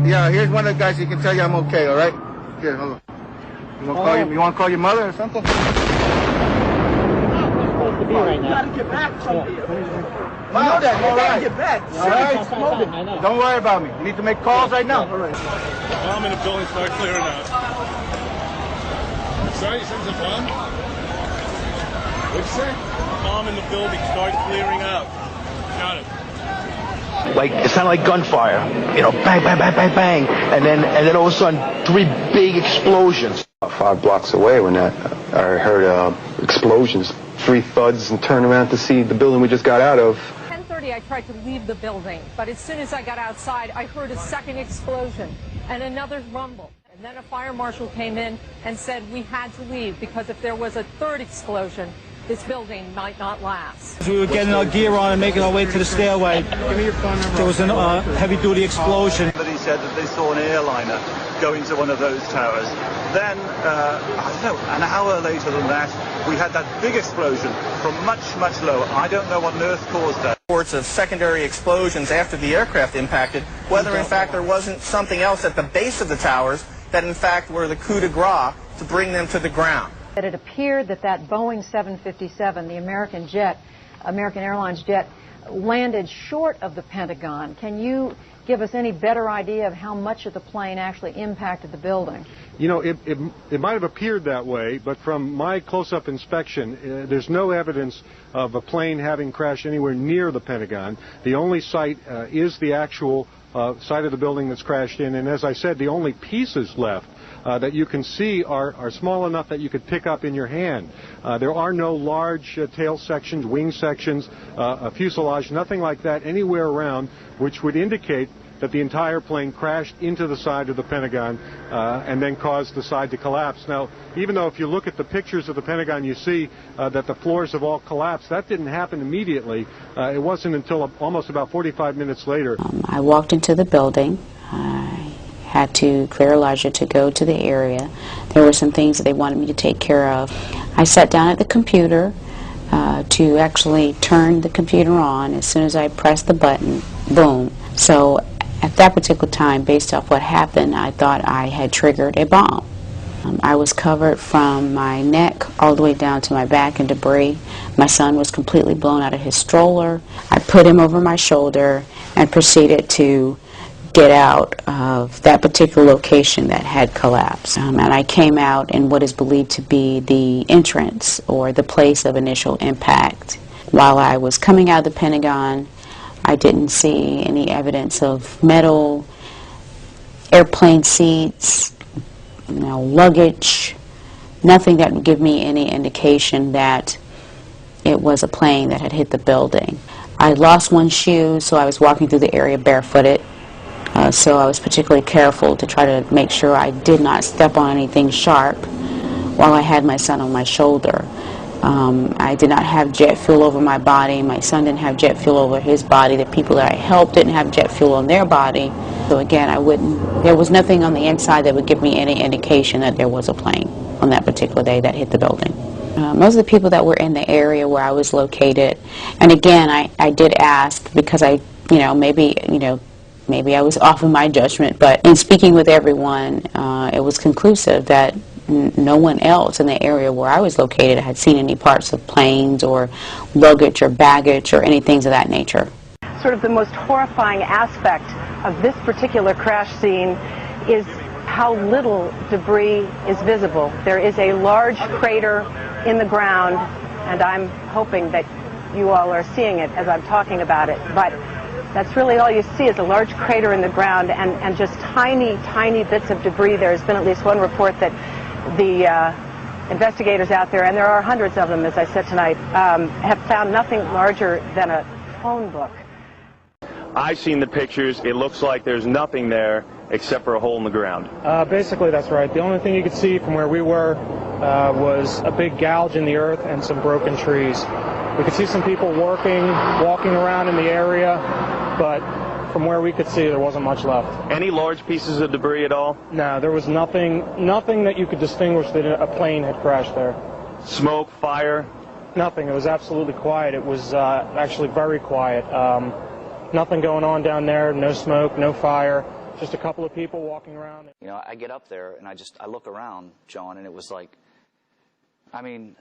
Yeah, here's one of the guys who can tell you I'm okay, all right? Here, hold on. You want to call your mother or something? You gotta get back from here. You know that. You gotta get back. All right? Don't worry about me. You need to make calls right now. All right. Bomb in the building, start clearing out. Sorry, you said it's a bomb? What'd you say? Bomb in the building, start clearing out. Got it. Like, it sounded like gunfire, you know, bang, bang, bang, bang, bang, and then all of a sudden, 3 big explosions. 5 blocks away when I heard explosions, 3 thuds, and turned around to see the building we just got out of. 10:30, I tried to leave the building, but as soon as I got outside, I heard a second explosion and another rumble. And then a fire marshal came in and said we had to leave because if there was a third explosion, this building might not last. We were getting our gear on and making our way to the stairway. There was a heavy-duty explosion. Somebody said that they saw an airliner go into one of those towers. Then, I don't know, an hour later than that, we had that big explosion from much, much lower. I don't know what on earth caused that. Reports of secondary explosions after the aircraft impacted, whether in fact there wasn't something else at the base of the towers that in fact were the coup de grace to bring them to the ground. That it appeared that Boeing 757, the American Airlines jet, landed short of the Pentagon. Can you give us any better idea of how much of the plane actually impacted the building? You know, it might have appeared that way, but from my close-up inspection, there's no evidence of a plane having crashed anywhere near the Pentagon. The only site is the actual site of the building that's crashed in, and as I said, the only pieces left that you can see are small enough that you could pick up in your hand. There are no large tail sections, wing sections, a fuselage, nothing like that anywhere around, which would indicate that the entire plane crashed into the side of the Pentagon and then caused the side to collapse. Now, even though if you look at the pictures of the Pentagon, you see that the floors have all collapsed, that didn't happen immediately. It wasn't until almost about 45 minutes later. I walked into the building. I had to clear Elijah to go to the area. There were some things that they wanted me to take care of. I sat down at the computer to actually turn the computer on. As soon as I pressed the button, boom. So at that particular time, based off what happened, I thought I had triggered a bomb. I was covered from my neck all the way down to my back in debris. My son was completely blown out of his stroller. I put him over my shoulder and proceeded to get out of that particular location that had collapsed. And I came out in what is believed to be the entrance or the place of initial impact. While I was coming out of the Pentagon, I didn't see any evidence of metal, airplane seats, luggage, nothing that would give me any indication that it was a plane that had hit the building. I lost one shoe, so I was walking through the area barefooted. So I was particularly careful to try to make sure I did not step on anything sharp while I had my son on my shoulder. I did not have jet fuel over my body. My son didn't have jet fuel over his body. The people that I helped didn't have jet fuel on their body. So again, there was nothing on the inside that would give me any indication that there was a plane on that particular day that hit the building. Most of the people that were in the area where I was located, and again, I did ask because maybe I was off in my judgment, but in speaking with everyone, it was conclusive that no one else in the area where I was located had seen any parts of planes or luggage or baggage or anything of that nature. Sort of the most horrifying aspect of this particular crash scene is how little debris is visible. There is a large crater in the ground, and I'm hoping that you all are seeing it as I'm talking about it, but that's really all you see is a large crater in the ground and just tiny, tiny bits of debris. There's been at least one report that the investigators out there, and there are hundreds of them, as I said tonight, have found nothing larger than a phone book. I've seen the pictures. It looks like there's nothing there except for a hole in the ground. Basically, that's right. The only thing you could see from where we were was a big gouge in the earth and some broken trees. We could see some people walking around in the area, but from where we could see, there wasn't much left. Any large pieces of debris at all? No, there was nothing that you could distinguish that a plane had crashed there. Smoke, fire? Nothing. It was absolutely quiet. It was actually very quiet. Nothing going on down there, no smoke, no fire, just a couple of people walking around. You know, I get up there and I look around, John, and it was like, I mean,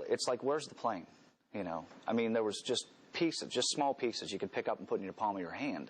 it's like, where's the plane? You know, I mean, there was just pieces, just small pieces you could pick up and put in your palm of your hand.